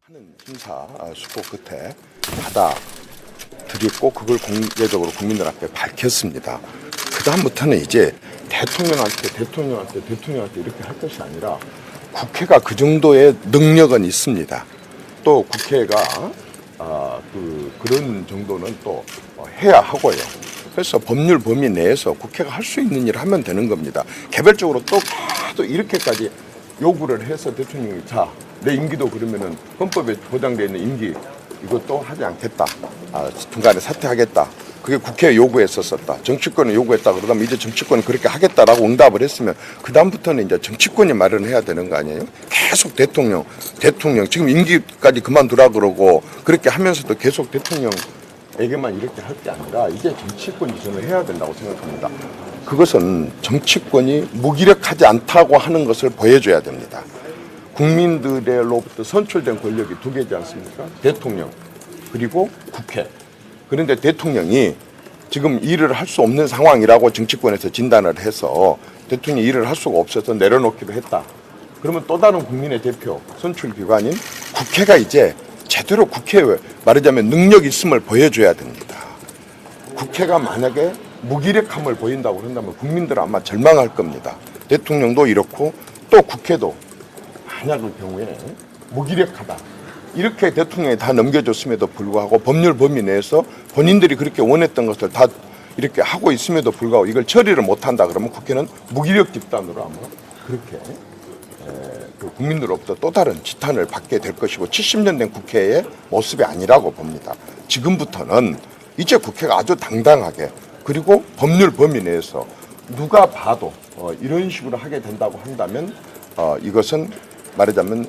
하는 심사 수고 끝에 받아들였고 그걸 공개적으로 국민들 앞에 밝혔습니다. 그 다음부터는 이제 대통령한테 이렇게 할 것이 아니라 국회가 그 정도의 능력은 있습니다. 또 국회가 그런 정도는 또 해야 하고요. 그래서 법률 범위 내에서 국회가 할 수 있는 일을 하면 되는 겁니다. 개별적으로 또 계속 이렇게까지 요구를 해서 대통령이 내 임기도 그러면은 헌법에 보장되어 있는 임기 이것도 하지 않겠다. 중간에 사퇴하겠다. 그게 국회에 요구했었다. 정치권이 요구했다. 그러다면 이제 정치권은 그렇게 하겠다라고 응답을 했으면 그 다음부터는 이제 정치권이 마련해야 되는 거 아니에요? 계속 대통령 지금 임기까지 그만두라 그러고 그렇게 하면서도 계속 대통령에게만 이렇게 할 게 아니라 이제 정치권이 저는 해야 된다고 생각합니다. 그것은 정치권이 무기력하지 않다고 하는 것을 보여줘야 됩니다. 국민들로부터 선출된 권력이 두 개지 않습니까? 대통령 그리고 국회. 그런데 대통령이 지금 일을 할 수 없는 상황이라고 정치권에서 진단을 해서 대통령이 일을 할 수가 없어서 내려놓기로 했다. 그러면 또 다른 국민의 대표 선출기관인 국회가 이제 제대로 국회에 말하자면 능력 있음을 보여줘야 됩니다. 국회가 만약에 무기력함을 보인다고 한다면 국민들은 아마 절망할 겁니다. 대통령도 이렇고 또 국회도 만약의 경우에 무기력하다. 이렇게 대통령이 다 넘겨줬음에도 불구하고 법률 범위 내에서 본인들이 그렇게 원했던 것을 다 이렇게 하고 있음에도 불구하고 이걸 처리를 못한다 그러면 국회는 무기력 집단으로 아마 그렇게 국민들로부터 또 다른 지탄을 받게 될 것이고 70년 된 국회의 모습이 아니라고 봅니다. 지금부터는 이제 국회가 아주 당당하게 그리고 법률 범위 내에서 누가 봐도 이런 식으로 하게 된다고 한다면 이것은 말하자면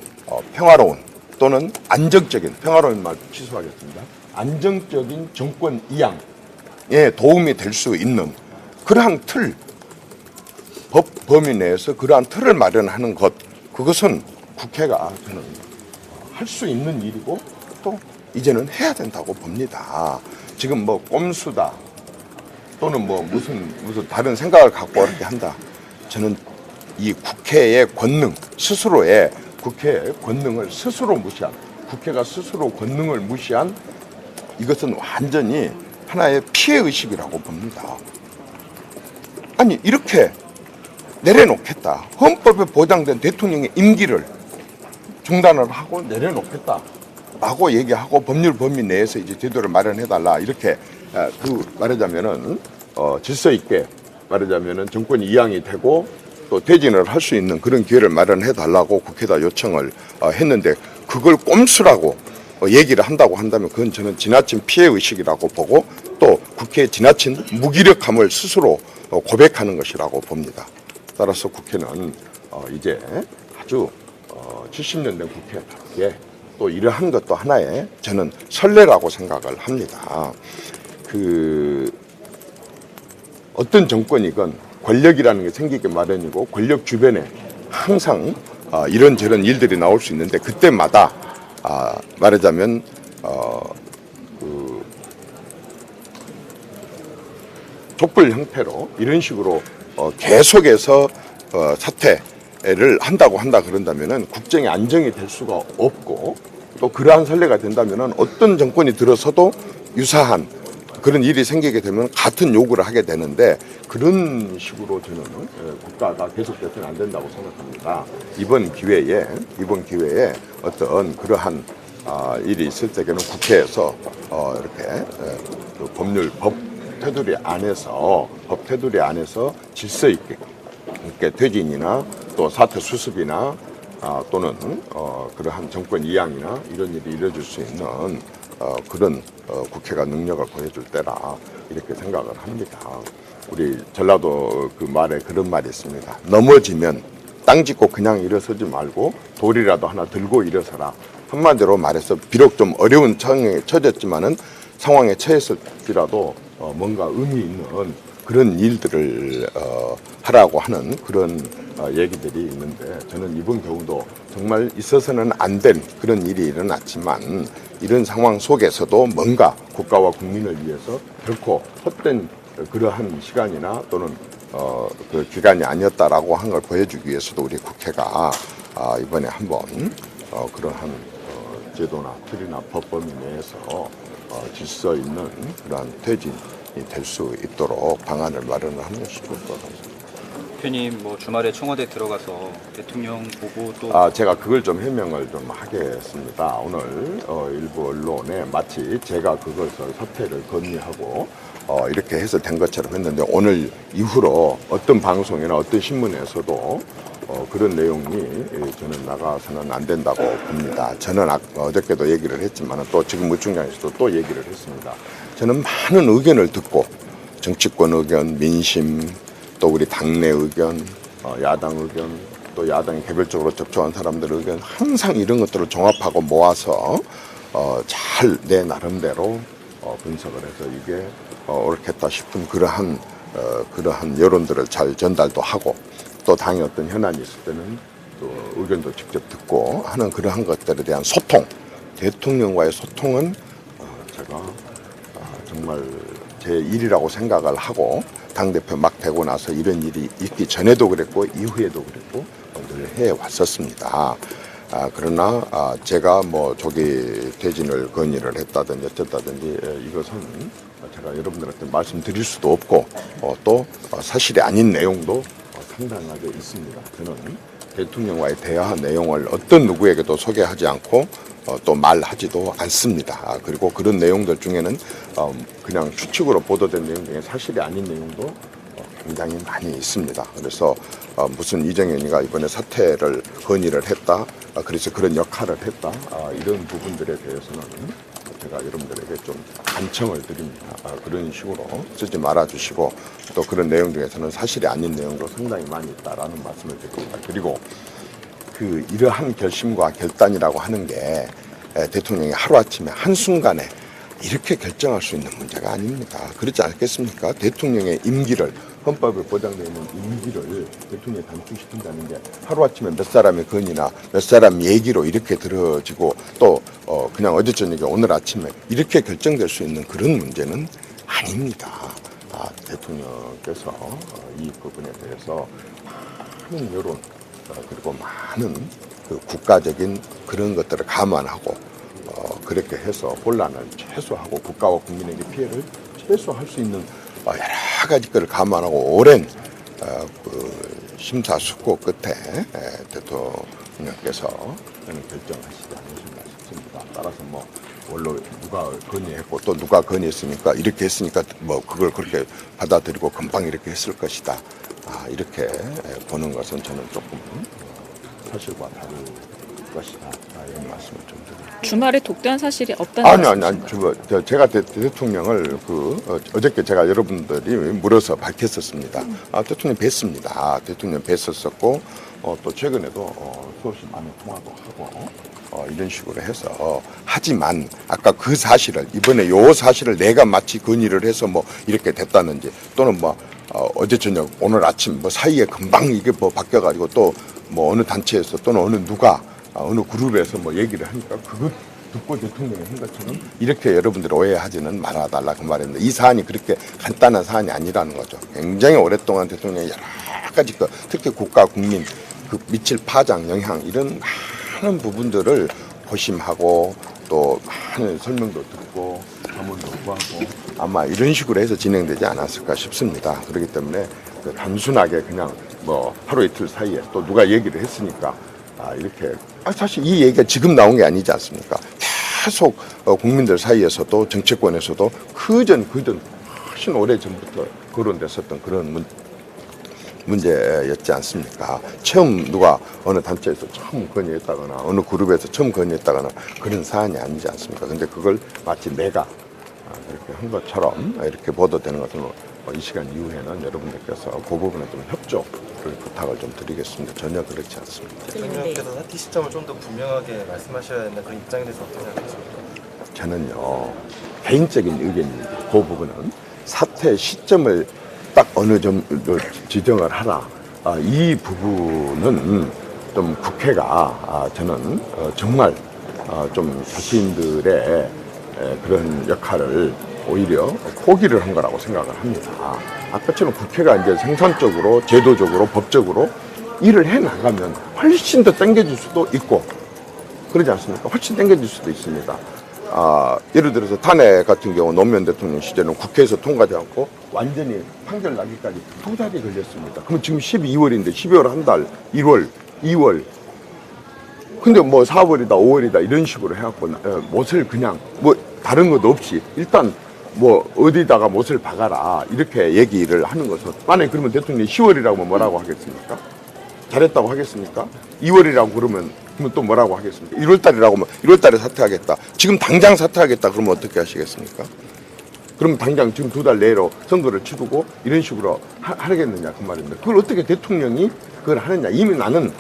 평화로운 또는 안정적인 평화로운 말 취소하겠습니다. 안정적인 정권 이양에 도움이 될 수 있는 그러한 틀, 법 범위 내에서 그러한 틀을 마련하는 것 그것은 국회가 저는 할 수 있는 일이고 또 이제는 해야 된다고 봅니다. 지금 뭐 꼼수다 또는 뭐 무슨 다른 생각을 갖고 이렇게 한다. 저는 이 국회의 권능 스스로의 국회의 권능을 스스로 무시한 국회가 스스로 권능을 무시한 이것은 완전히 하나의 피해의식이라고 봅니다. 아니 이렇게 내려놓겠다. 헌법에 보장된 대통령의 임기를 중단을 하고 내려놓겠다라고 얘기하고 법률 범위 내에서 이제 제도를 마련해달라 이렇게 말하자면은 질서 있게 말하자면은 정권이 이양이 되고 또 퇴진을 할 수 있는 그런 기회를 마련해 달라고 국회에다 요청을 했는데 그걸 꼼수라고 얘기를 한다고 한다면 그건 저는 지나친 피해의식이라고 보고 또 국회의 지나친 무기력함을 스스로 고백하는 것이라고 봅니다. 따라서 국회는 이제 아주 70년 된 국회에 또 이러한 것도 하나의 저는 선례라고 생각을 합니다. 어떤 정권이건 권력이라는 게 생기기 마련이고 권력 주변에 항상 이런저런 일들이 나올 수 있는데 그때마다 말하자면 촛불 형태로 이런 식으로 계속해서 사퇴를 한다 그런다면은 국정의 안정이 될 수가 없고 또 그러한 선례가 된다면은 어떤 정권이 들어서도 유사한 그런 일이 생기게 되면 같은 요구를 하게 되는데 그런 식으로 저는 국가가 계속돼서는 안 된다고 생각합니다. 이번 기회에 어떤 그러한 일이 있을 때에는 국회에서 이렇게 법 테두리 안에서 질서 있게 퇴진이나 또 사퇴 수습이나 또는 그러한 정권 이양이나 이런 일이 이루어질 수 있는 그런 국회가 능력을 보여줄 때라 이렇게 생각을 합니다. 우리 전라도 그 말에 그런 말이 있습니다. 넘어지면 땅 짚고 그냥 일어서지 말고 돌이라도 하나 들고 일어서라. 한마디로 말해서 비록 좀 어려운 상황에 처졌지만은 상황에 처했을지라도 뭔가 의미 있는 그런 일들을 하라고 하는 그런 얘기들이 있는데 저는 이번 경우도 정말 있어서는 안 된 그런 일이 일어났지만 이런 상황 속에서도 뭔가 국가와 국민을 위해서 결코 헛된 그러한 시간이나 또는 그 기간이 아니었다라고 한 걸 보여주기 위해서도 우리 국회가 이번에 한번 그러한 제도나 틀이나 법 범위 내에서 질서 있는 그러한 퇴진이 될 수 있도록 방안을 마련을 하는 것이 좋을 것 같습니다. 대표님 뭐 주말에 청와대 들어가서 대통령 보고 또 제가 그걸 좀 해명을 좀 하겠습니다. 오늘 일부 언론에 마치 제가 그것을 사퇴를 건의하고 이렇게 해서 된 것처럼 했는데 오늘 이후로 어떤 방송이나 어떤 신문에서도 그런 내용이 저는 나가서는 안 된다고 봅니다. 저는 어저께도 얘기를 했지만 또 지금 의총장에서도 또 얘기를 했습니다. 저는 많은 의견을 듣고 정치권 의견, 민심, 또 우리 당내 의견, 야당 의견, 또 야당이 개별적으로 접촉한 사람들의 의견 항상 이런 것들을 종합하고 모아서 잘 내 나름대로 분석을 해서 이게 옳겠다 싶은 그러한 여론들을 잘 전달도 하고 또 당에 어떤 현안이 있을 때는 또 의견도 직접 듣고 하는 그러한 것들에 대한 소통, 대통령과의 소통은 제가 정말 제 일이라고 생각을 하고 당대표 막 되고 나서 이런 일이 있기 전에도 그랬고 이후에도 그랬고 늘 해왔었습니다. 그러나 제가 뭐 조기 퇴진을 건의를 했다든지 어쨌다든지 이것은 제가 여러분들한테 말씀드릴 수도 없고 또 사실이 아닌 내용도 상당하게 있습니다. 저는 대통령과의 대화 내용을 어떤 누구에게도 소개하지 않고 또 말하지도 않습니다. 그리고 그런 내용들 중에는 그냥 추측으로 보도된 내용 중에 사실이 아닌 내용도 굉장히 많이 있습니다. 그래서 무슨 이정현이가 이번에 사퇴를 건의를 했다. 그래서 그런 역할을 했다. 이런 부분들에 대해서는 제가 여러분들에게 좀 간청을 드립니다. 그런 식으로 쓰지 말아주시고 또 그런 내용 중에서는 사실이 아닌 내용도 상당히 많이 있다라는 말씀을 드립니다. 그리고 이러한 결심과 결단이라고 하는 게 대통령이 하루아침에 한순간에 이렇게 결정할 수 있는 문제가 아닙니다. 그렇지 않겠습니까? 대통령의 임기를 헌법에 보장되어 있는 임기를 대통령이 단축시킨다는 게 하루아침에 몇 사람의 건의나 몇 사람 얘기로 이렇게 들어지고 또 그냥 어제 저녁에 오늘 아침에 이렇게 결정될 수 있는 그런 문제는 아닙니다. 대통령께서 이 부분에 대해서 많은 여론 그리고 많은 국가적인 그런 것들을 감안하고 그렇게 해서 혼란을 최소화하고 국가와 국민에게 피해를 최소화할 수 있는 여러 가지 것을 감안하고 오랜 심사숙고 끝에 대통령께서 결정하시지 않으신가 싶습니다. 따라서 뭐 원로 누가 건의했고 또 누가 건의했으니까 이렇게 했으니까 뭐 그걸 그렇게 받아들이고 금방 이렇게 했을 것이다. 이렇게 보는 것은 저는 조금 사실과 다를 것이다. 이런 말씀을 좀 드립니다. 주말에 독대한 사실이 없다는 아니. 제가 대통령을 어저께 제가 여러분들이 물어서 밝혔었습니다. 대통령 뵀습니다. 대통령 뵀었었고 또 최근에도 수없이 많은 통화도 하고 이런 식으로 해서 하지만 아까 그 사실을 이번에 요 사실을 내가 마치 건의를 해서 뭐 이렇게 됐다는지 또는 뭐 어제 저녁 오늘 아침 뭐 사이에 금방 이게 뭐 바뀌어가지고 또 뭐 어느 단체에서 또는 어느 누가 어느 그룹에서 뭐 얘기를 하니까 그거 듣고 대통령이 한 것처럼 이렇게 여러분들이 오해하지는 말아달라 그 말입니다. 이 사안이 그렇게 간단한 사안이 아니라는 거죠. 굉장히 오랫동안 대통령이 여러 가지 특히 국가 국민 미칠 파장 영향 이런 많은 부분들을 고심하고 또 많은 설명도 듣고 자문도 구하고 아마 이런 식으로 해서 진행되지 않았을까 싶습니다. 그렇기 때문에 단순하게 그냥 뭐 하루 이틀 사이에 또 누가 얘기를 했으니까 이렇게 사실 이 얘기가 지금 나온 게 아니지 않습니까? 계속 국민들 사이에서도 정치권에서도 그전 훨씬 오래 전부터 거론됐었던 그런 문제였지 않습니까? 처음 누가 어느 단체에서 처음 건의했다거나 어느 그룹에서 처음 건의했다거나 그런 사안이 아니지 않습니까? 근데 그걸 마치 내가 그렇게 한 것처럼 이렇게 보도되는 것은 이 시간 이후에는 여러분들께서 그 부분에 좀 협조를 부탁을 좀 드리겠습니다. 전혀 그렇지 않습니다. 대통령께서 사퇴 시점을 좀 더 분명하게 말씀하셔야 된다 그런 입장에 대해서 어떻게 생각하십니까? 저는요 개인적인 의견입니다. 그 부분은 사퇴 시점을 딱 어느 정도 지정을 하라. 이 부분은 좀 국회가 저는 정말 좀 자신들의 그런 역할을 오히려 포기를 한 거라고 생각을 합니다. 아까처럼 국회가 이제 생산적으로, 제도적으로, 법적으로 일을 해 나가면 훨씬 더 당겨질 수도 있고, 그러지 않습니까? 훨씬 당겨질 수도 있습니다. 예를 들어서 탄핵 같은 경우 노무현 대통령 시절에는 국회에서 통과되지 않고 완전히 판결 나기까지 2달이 걸렸습니다. 그럼 지금 12월인데 12월 한 달, 1월, 2월. 근데 뭐 4월이다, 5월이다 이런 식으로 해갖고 못을 그냥 뭐 다른 것도 없이 일단 뭐 어디다가 못을 박아라 이렇게 얘기를 하는 것은 만약에 그러면 대통령이 10월이라고 뭐라고 하겠습니까? 잘했다고 하겠습니까? 2월이라고 그러면 또 뭐라고 하겠습니까? 1월달이라고 하면 1월달에 사퇴하겠다. 지금 당장 사퇴하겠다 그러면 어떻게 하시겠습니까? 그러면 당장 지금 2달 내로 선거를 치르고 이런 식으로 하겠느냐 그 말입니다. 그걸 어떻게 대통령이 그걸 하느냐. 이미 나는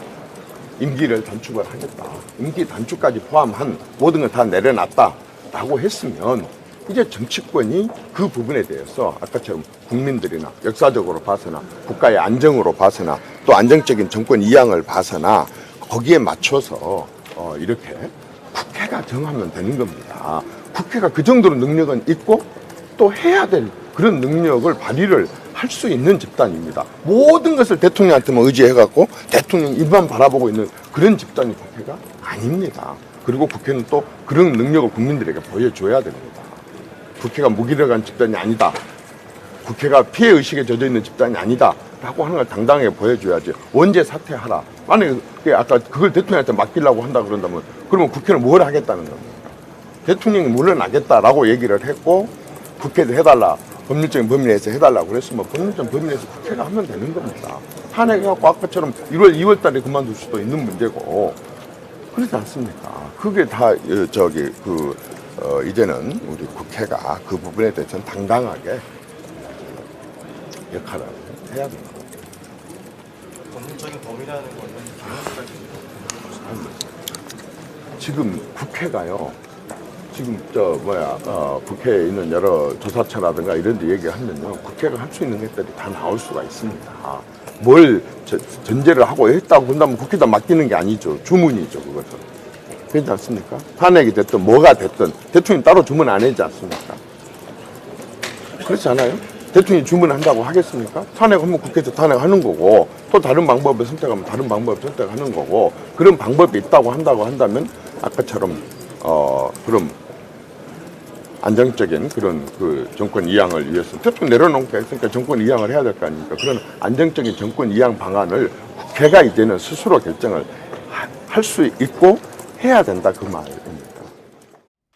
임기를 단축을 하겠다. 임기 단축까지 포함한 모든 걸 다 내려놨다라고 했으면 이제 정치권이 그 부분에 대해서 아까처럼 국민들이나 역사적으로 봐서나 국가의 안정으로 봐서나 또 안정적인 정권 이양을 봐서나 거기에 맞춰서 이렇게 국회가 정하면 되는 겁니다. 국회가 그 정도로 능력은 있고 또 해야 될 그런 능력을 발휘를 할 수 있는 집단입니다. 모든 것을 대통령한테만 의지해갖고 대통령 입만 바라보고 있는 그런 집단이 국회가 아닙니다. 그리고 국회는 또 그런 능력을 국민들에게 보여줘야 됩니다. 국회가 무기력한 집단이 아니다. 국회가 피해의식에 젖어있는 집단이 아니다. 라고 하는 걸 당당하게 보여줘야지. 언제 사퇴하라. 만약에 아까 그걸 대통령한테 맡기려고 한다 그런다면 그러면 국회는 뭘 하겠다는 겁니까? 대통령이 물러나겠다라고 얘기를 했고 국회도 해달라. 법률적인 범위 내에서 해달라고 그랬으면 법률적인 범위 내에서 국회가 하면 되는 겁니다. 탄핵해갖고 아까처럼 1월, 2월 달에 그만둘 수도 있는 문제고 그렇지 않습니까? 그게 다 이제는 우리 국회가 그 부분에 대해서는 당당하게 역할을 해야 됩니다. 법률적인 범위라는 거는 지금 국회가요. 지금 국회에 있는 여러 조사처라든가 이런 데 얘기하면요. 국회가 할 수 있는 것들이 다 나올 수가 있습니다. 뭘 전제를 하고 했다고 한다면 국회에다 맡기는 게 아니죠. 주문이죠, 그것은. 그렇지 않습니까? 탄핵이 됐든 뭐가 됐든 대통령이 따로 주문 안 하지 않습니까? 그렇지 않아요? 대통령이 주문한다고 하겠습니까? 탄핵하면 국회에서 탄핵하는 거고 또 다른 방법을 선택하면 다른 방법을 선택하는 거고 그런 방법이 있다고 한다면 아까처럼 그럼 안정적인 그런 그 정권 이양을 위해서 대통령 내려놓은 게 있으니까 정권 이양을 해야 될 거 아닙니까? 그런 안정적인 정권 이양 방안을 국회가 이제는 스스로 결정을 할 수 있고 해야 된다 그 말입니다.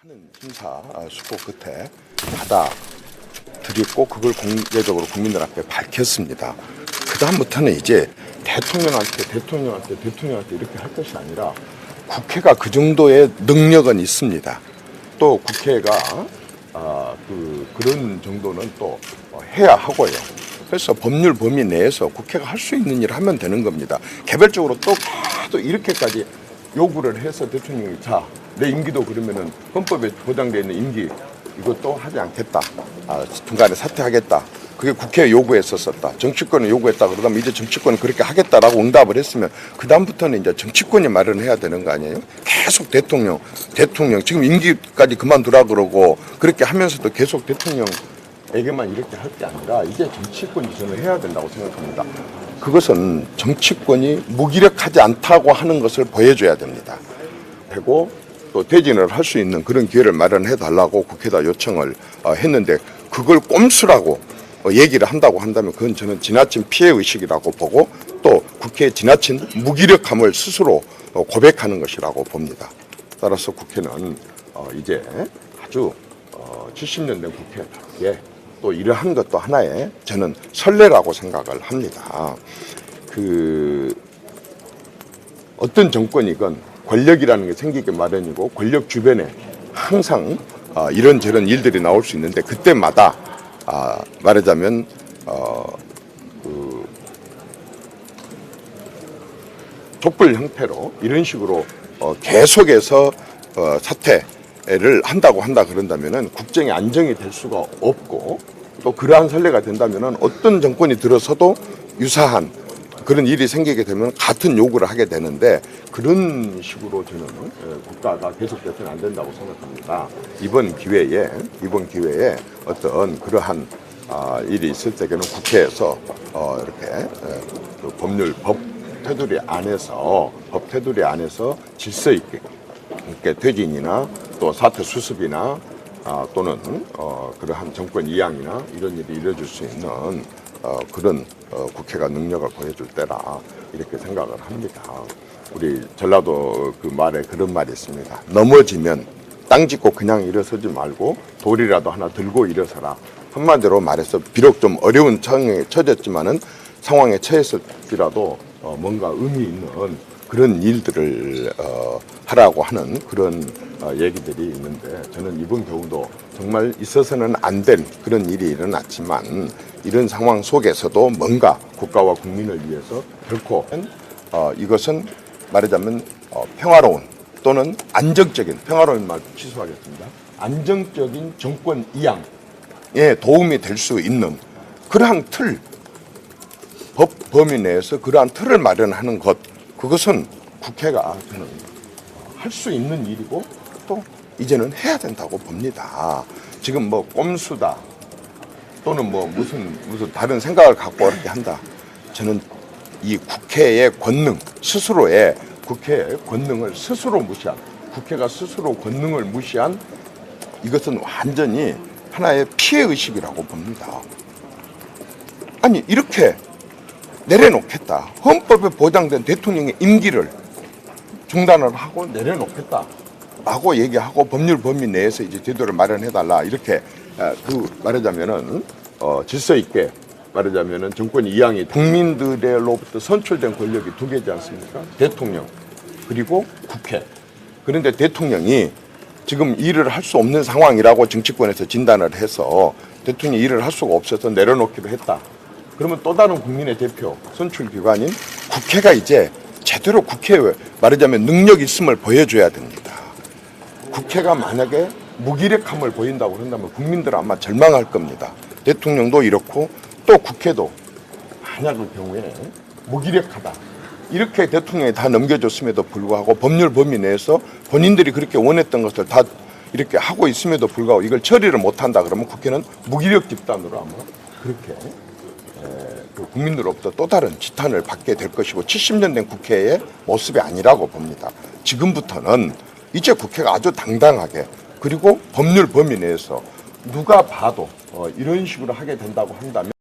하는 심사 수고 끝에 받아들였고 그걸 공개적으로 국민들 앞에 밝혔습니다. 그 다음부터는 이제 대통령한테 이렇게 할 것이 아니라 국회가 그 정도의 능력은 있습니다. 또 국회가 그런 정도는 또 해야 하고요. 그래서 법률 범위 내에서 국회가 할 수 있는 일을 하면 되는 겁니다. 개별적으로 또 이렇게까지 요구를 해서 대통령이 내 임기도 그러면은 헌법에 보장되어 있는 임기 이것도 하지 않겠다. 중간에 사퇴하겠다. 그게 국회에 요구했었다. 정치권은 요구했다. 그러다면 이제 정치권은 그렇게 하겠다라고 응답을 했으면 그 다음부터는 이제 정치권이 마련해야 되는 거 아니에요? 계속 대통령 지금 임기까지 그만두라 그러고 그렇게 하면서도 계속 대통령에게만 이렇게 할 게 아니라 이제 정치권이 저는 해야 된다고 생각합니다. 그것은 정치권이 무기력하지 않다고 하는 것을 보여줘야 됩니다. 되고 또 퇴진을 할 수 있는 그런 기회를 마련해 달라고 국회에다 요청을 했는데 그걸 꼼수라고 얘기를 한다고 한다면 그건 저는 지나친 피해의식이라고 보고 또 국회의 지나친 무기력함을 스스로 고백하는 것이라고 봅니다. 따라서 국회는 이제 아주 70년 된 국회답게 또 이러한 것도 하나의 저는 선례라고 생각을 합니다. 어떤 정권이건 권력이라는 게 생기기 마련이고 권력 주변에 항상 이런저런 일들이 나올 수 있는데 그때마다 말하자면 촛불 형태로 이런 식으로 계속해서 사퇴를 한다 그런다면은 국정의 안정이 될 수가 없고 또 그러한 선례가 된다면은 어떤 정권이 들어서도 유사한 그런 일이 생기게 되면 같은 요구를 하게 되는데 그런 식으로 저는 국가가 계속돼서는 안 된다고 생각합니다. 이번 기회에 어떤 그러한 일이 있을 때에는 국회에서 이렇게 법 테두리 안에서 질서 있게 함께 퇴진이나 또 사퇴 수습이나 또는 그러한 정권 이양이나 이런 일이 이루어질 수 있는 그런 국회가 능력을 보여줄 때라 이렇게 생각을 합니다. 우리 전라도 그 말에 그런 말이 있습니다. 넘어지면 땅 짚고 그냥 일어서지 말고 돌이라도 하나 들고 일어서라. 한마디로 말해서 비록 좀 어려운 상황에 처졌지만은 상황에 처했을지라도 뭔가 의미 있는 그런 일들을 하라고 하는 그런 얘기들이 있는데 저는 이번 경우도 정말 있어서는 안 된 그런 일이 일어났지만 이런 상황 속에서도 뭔가 국가와 국민을 위해서 결코 이것은 말하자면 평화로운 또는 안정적인 평화로운 말 취소하겠습니다. 안정적인 정권 이양에 도움이 될 수 있는 그러한 틀 법 범위 내에서 그러한 틀을 마련하는 것 그것은 국회가 저는 할 수 있는 일이고 또 이제는 해야 된다고 봅니다. 지금 뭐 꼼수다 또는 뭐 무슨 다른 생각을 갖고 이렇게 한다. 저는 이 국회의 권능 스스로의 국회의 권능을 스스로 무시한 국회가 스스로 권능을 무시한 이것은 완전히 하나의 피해의식이라고 봅니다. 아니 이렇게 내려놓겠다. 헌법에 보장된 대통령의 임기를 중단을 하고 내려놓겠다. 라고 얘기하고 법률 범위 내에서 이제 제도를 마련해달라. 이렇게 그 말하자면은 질서 있게 말하자면은 정권 이양이 국민들로부터 선출된 권력이 두 개지 않습니까? 대통령 그리고 국회. 그런데 대통령이 지금 일을 할 수 없는 상황이라고 정치권에서 진단을 해서 대통령이 일을 할 수가 없어서 내려놓기로 했다. 그러면 또 다른 국민의 대표 선출기관인 국회가 이제 제대로 국회에 말하자면 능력 있음을 보여줘야 됩니다. 국회가 만약에 무기력함을 보인다고 한다면 국민들은 아마 절망할 겁니다. 대통령도 이렇고 또 국회도 만약의 경우에 무기력하다. 이렇게 대통령이 다 넘겨줬음에도 불구하고 법률 범위 내에서 본인들이 그렇게 원했던 것을 다 이렇게 하고 있음에도 불구하고 이걸 처리를 못한다 그러면 국회는 무기력 집단으로 아마 그렇게 그 국민들로부터 또 다른 지탄을 받게 될 것이고 70년 된 국회의 모습이 아니라고 봅니다. 지금부터는 이제 국회가 아주 당당하게 그리고 법률 범위 내에서 누가 봐도 이런 식으로 하게 된다고 한다면